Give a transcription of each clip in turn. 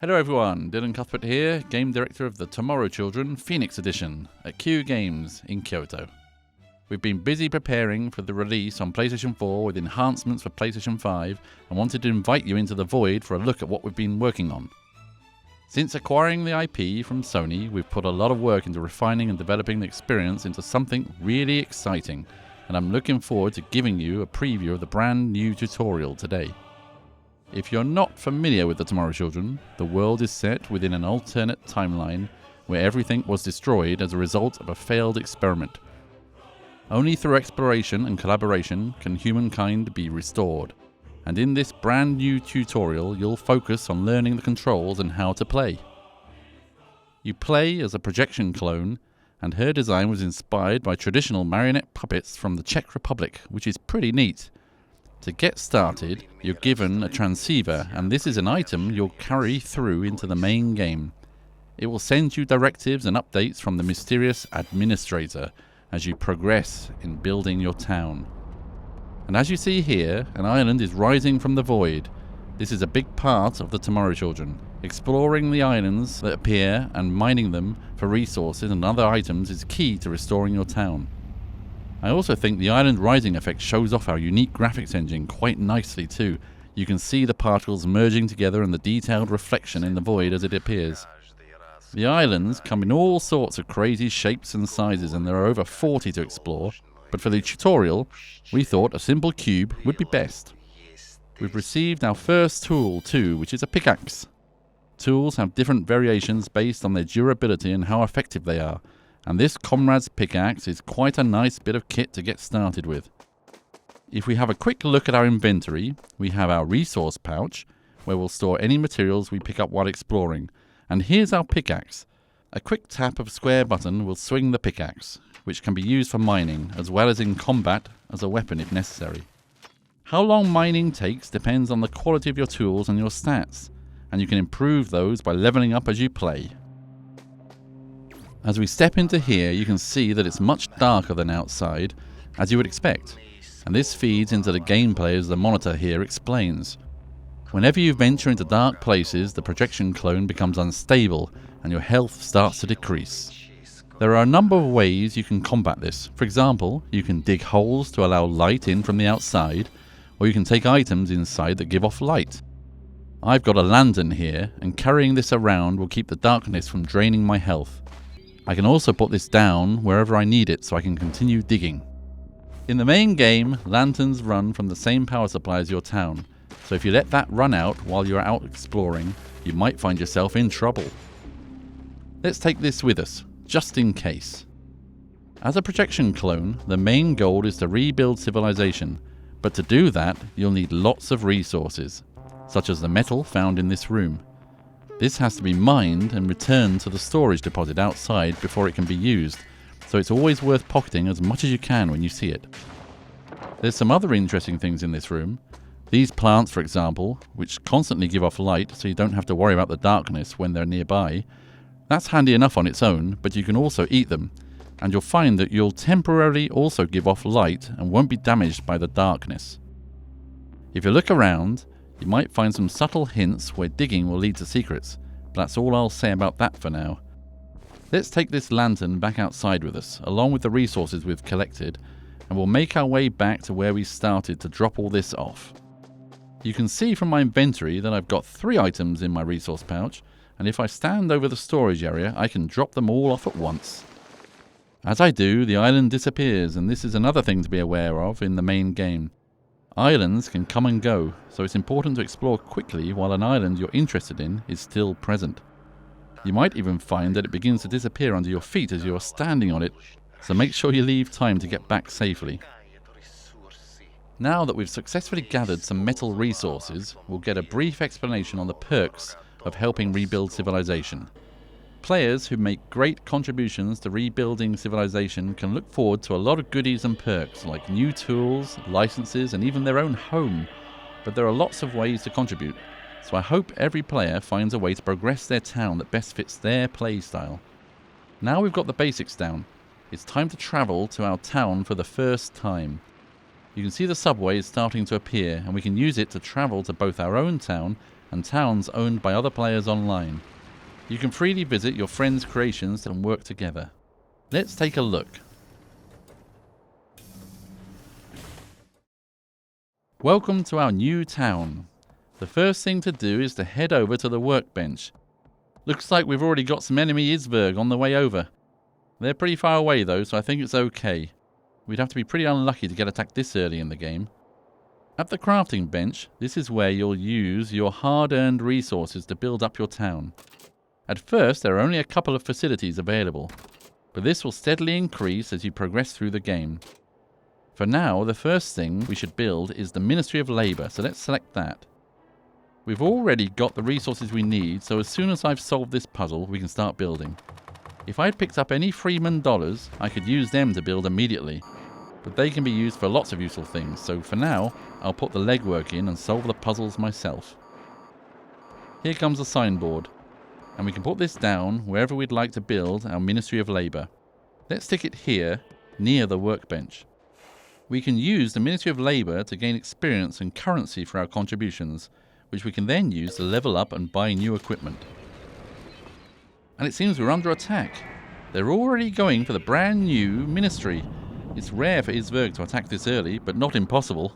Hello everyone, Dylan Cuthbert here, Game Director of the Tomorrow Children Phoenix Edition at Q Games in Kyoto. We've been busy preparing for the release on PlayStation 4 with enhancements for PlayStation 5 and wanted to invite you into the void for a look at what we've been working on. Since acquiring the IP from Sony, we've put a lot of work into refining and developing the experience into something really exciting, and I'm looking forward to giving you a preview of the brand new tutorial today. If you're not familiar with the Tomorrow Children, the world is set within an alternate timeline where everything was destroyed as a result of a failed experiment. Only through exploration and collaboration can humankind be restored, and in this brand new tutorial you'll focus on learning the controls and how to play. You play as a projection clone, and her design was inspired by traditional marionette puppets from the Czech Republic, which is pretty neat. To get started, you're given a transceiver, and this is an item you'll carry through into the main game. It will send you directives and updates from the mysterious administrator as you progress in building your town. And as you see here, an island is rising from the void. This is a big part of the Tomorrow Children. Exploring the islands that appear and mining them for resources and other items is key to restoring your town. I also think the island rising effect shows off our unique graphics engine quite nicely too. You can see the particles merging together and the detailed reflection in the void as it appears. The islands come in all sorts of crazy shapes and sizes, and there are over 40 to explore, but for the tutorial we thought a simple cube would be best. We've received our first tool too, which is a pickaxe. Tools have different variations based on their durability and how effective they are, and this Comrade's pickaxe is quite a nice bit of kit to get started with. If we have a quick look at our inventory, we have our resource pouch, where we'll store any materials we pick up while exploring, and here's our pickaxe. A quick tap of a square button will swing the pickaxe, which can be used for mining, as well as in combat as a weapon if necessary. How long mining takes depends on the quality of your tools and your stats, and you can improve those by leveling up as you play. As we step into here, you can see that it's much darker than outside, as you would expect, and this feeds into the gameplay as the monitor here explains. Whenever you venture into dark places, the projection clone becomes unstable and your health starts to decrease. There are a number of ways you can combat this. For example, you can dig holes to allow light in from the outside, or you can take items inside that give off light. I've got a lantern here, and carrying this around will keep the darkness from draining my health. I can also put this down wherever I need it so I can continue digging. In the main game, lanterns run from the same power supply as your town, so if you let that run out while you're out exploring, you might find yourself in trouble. Let's take this with us, just in case. As a projection clone, the main goal is to rebuild civilization, but to do that, you'll need lots of resources, such as the metal found in this room. This has to be mined and returned to the storage deposit outside before it can be used, so it's always worth pocketing as much as you can when you see it. There's some other interesting things in this room. These plants, for example, which constantly give off light so you don't have to worry about the darkness when they're nearby. That's handy enough on its own, but you can also eat them, and you'll find that you'll temporarily also give off light and won't be damaged by the darkness. If you look around, you might find some subtle hints where digging will lead to secrets, but that's all I'll say about that for now. Let's take this lantern back outside with us, along with the resources we've collected, and we'll make our way back to where we started to drop all this off. You can see from my inventory that I've got 3 items in my resource pouch, and if I stand over the storage area, I can drop them all off at once. As I do, the island disappears, and this is another thing to be aware of in the main game. Islands can come and go, so it's important to explore quickly while an island you're interested in is still present. You might even find that it begins to disappear under your feet as you're standing on it, so make sure you leave time to get back safely. Now that we've successfully gathered some metal resources, we'll get a brief explanation on the perks of helping rebuild civilization. Players who make great contributions to rebuilding civilization can look forward to a lot of goodies and perks like new tools, licenses, and even their own home. But there are lots of ways to contribute, so I hope every player finds a way to progress their town that best fits their playstyle. Now we've got the basics down, it's time to travel to our town for the first time. You can see the subway is starting to appear, and we can use it to travel to both our own town and towns owned by other players online. You can freely visit your friends' creations and work together. Let's take a look. Welcome to our new town. The first thing to do is to head over to the workbench. Looks like we've already got some enemy Isberg on the way over. They're pretty far away though, so I think it's okay. We'd have to be pretty unlucky to get attacked this early in the game. At the crafting bench, this is where you'll use your hard-earned resources to build up your town. At first, there are only a couple of facilities available, but this will steadily increase as you progress through the game. For now, the first thing we should build is the Ministry of Labour, so let's select that. We've already got the resources we need, so as soon as I've solved this puzzle, we can start building. If I'd picked up any Freeman dollars, I could use them to build immediately. But they can be used for lots of useful things, so for now, I'll put the legwork in and solve the puzzles myself. Here comes the signboard, and we can put this down wherever we'd like to build our Ministry of Labour. Let's stick it here, near the workbench. We can use the Ministry of Labour to gain experience and currency for our contributions, which we can then use to level up and buy new equipment. And it seems we're under attack. They're already going for the brand new ministry. It's rare for Isberg to attack this early, but not impossible.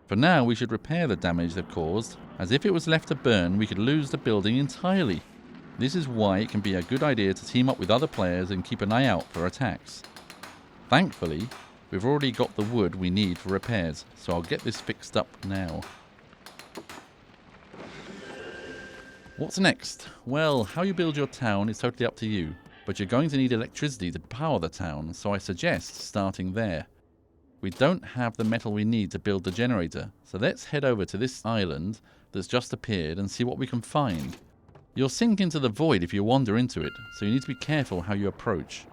For now, we should repair the damage they've caused, as if it was left to burn, we could lose the building entirely. This is why it can be a good idea to team up with other players and keep an eye out for attacks. Thankfully, we've already got the wood we need for repairs, so I'll get this fixed up now. What's next? Well, how you build your town is totally up to you, but you're going to need electricity to power the town, so I suggest starting there. We don't have the metal we need to build the generator, so let's head over to this island that's just appeared and see what we can find. You'll sink into the void if you wander into it, so you need to be careful how you approach.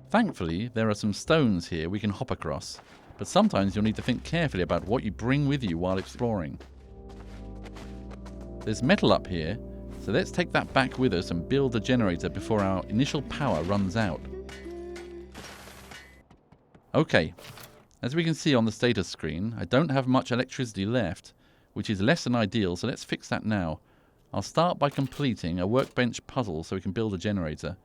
Thankfully, there are some stones here we can hop across, but sometimes you'll need to think carefully about what you bring with you while exploring. There's metal up here, so let's take that back with us and build the generator before our initial power runs out. Okay, as we can see on the status screen, I don't have much electricity left, which is less than ideal, so let's fix that now. I'll start by completing a workbench puzzle so we can build a generator.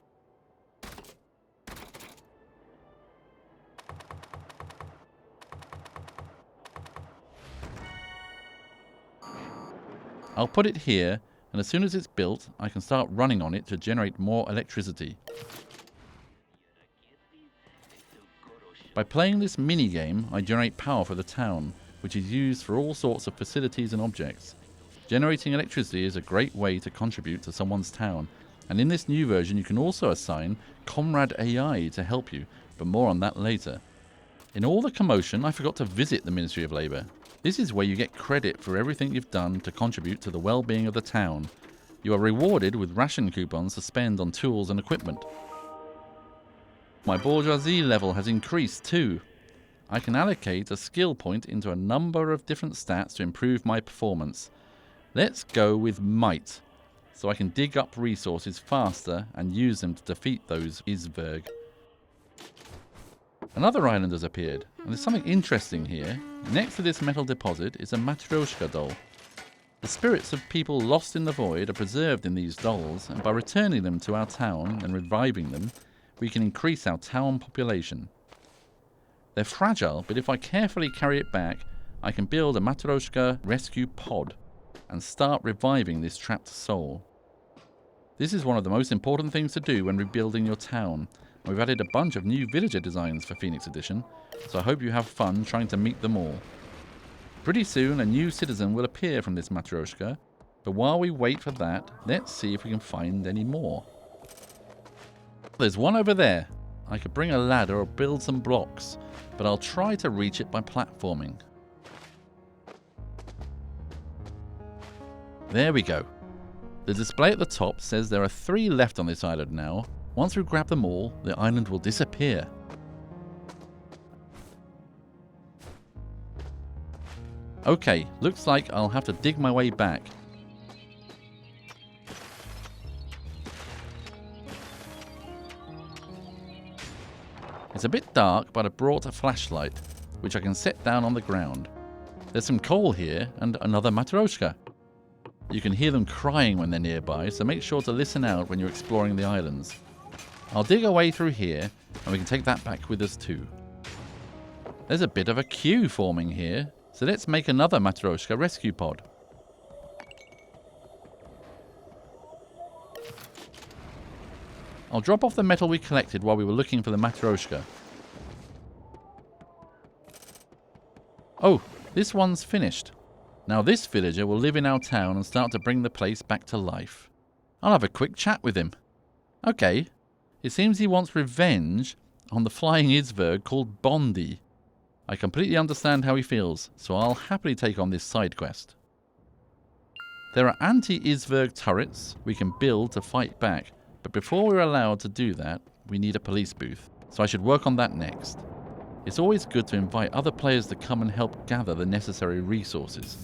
I'll put it here, and as soon as it's built, I can start running on it to generate more electricity. By playing this mini-game, I generate power for the town, which is used for all sorts of facilities and objects. Generating electricity is a great way to contribute to someone's town, and in this new version you can also assign Comrade AI to help you, but more on that later. In all the commotion, I forgot to visit the Ministry of Labour. This is where you get credit for everything you've done to contribute to the well-being of the town. You are rewarded with ration coupons to spend on tools and equipment. My bourgeoisie level has increased too. I can allocate a skill point into a number of different stats to improve my performance. Let's go with might, so I can dig up resources faster and use them to defeat those Isberg. Another island has appeared, and there's something interesting here. Next to this metal deposit is a Matryoshka doll. The spirits of people lost in the void are preserved in these dolls, and by returning them to our town and reviving them, we can increase our town population. They're fragile, but if I carefully carry it back, I can build a Matryoshka rescue pod and start reviving this trapped soul. This is one of the most important things to do when rebuilding your town. We've added a bunch of new villager designs for Phoenix Edition, so I hope you have fun trying to meet them all. Pretty soon a new citizen will appear from this Matryoshka, but while we wait for that, let's see if we can find any more. There's one over there. I could bring a ladder or build some blocks, but I'll try to reach it by platforming. There we go. The display at the top says there are 3 left on this island now. Once we grab them all, the island will disappear. Okay, looks like I'll have to dig my way back. It's a bit dark, but I brought a flashlight, which I can set down on the ground. There's some coal here and another Matryoshka. You can hear them crying when they're nearby, so make sure to listen out when you're exploring the islands. I'll dig a way through here, and we can take that back with us too. There's a bit of a queue forming here, so let's make another Matryoshka rescue pod. I'll drop off the metal we collected while we were looking for the Matryoshka. Oh, this one's finished. Now this villager will live in our town and start to bring the place back to life. I'll have a quick chat with him. Okay, it seems he wants revenge on the flying Isverg called Bondi. I completely understand how he feels, so I'll happily take on this side quest. There are anti-Isverg turrets we can build to fight back, but before we're allowed to do that, we need a police booth, so I should work on that next. It's always good to invite other players to come and help gather the necessary resources.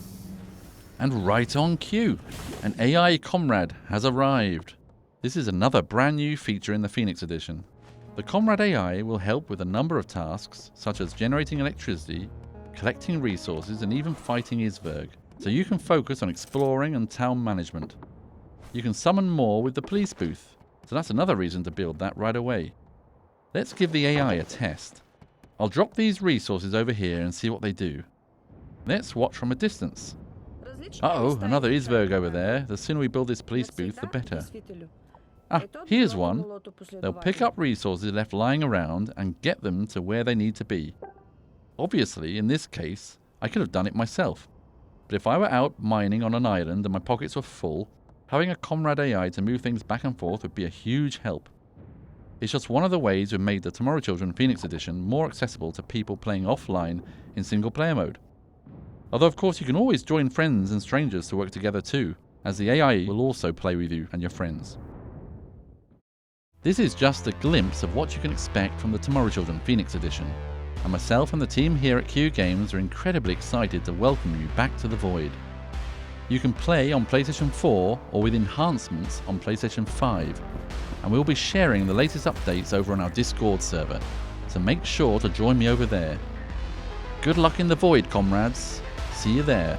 And right on cue, an AI comrade has arrived. This is another brand new feature in the Phoenix Edition. The Comrade AI will help with a number of tasks, such as generating electricity, collecting resources, and even fighting Isverg, so you can focus on exploring and town management. You can summon more with the police booth, so that's another reason to build that right away. Let's give the AI a test. I'll drop these resources over here and see what they do. Let's watch from a distance. Uh-oh, another Isverg over there. The sooner we build this police booth, the better. Ah, here's one. They'll pick up resources left lying around and get them to where they need to be. Obviously, in this case, I could have done it myself. But if I were out mining on an island and my pockets were full, having a Comrade AI to move things back and forth would be a huge help. It's just one of the ways we've made the Tomorrow Children Phoenix Edition more accessible to people playing offline in single player mode. Although of course you can always join friends and strangers to work together too, as the AI will also play with you and your friends. This is just a glimpse of what you can expect from the Tomorrow Children Phoenix Edition, and myself and the team here at Q Games are incredibly excited to welcome you back to the Void. You can play on PlayStation 4 or with enhancements on PlayStation 5, and we'll be sharing the latest updates over on our Discord server, so make sure to join me over there. Good luck in the Void, comrades. See you there.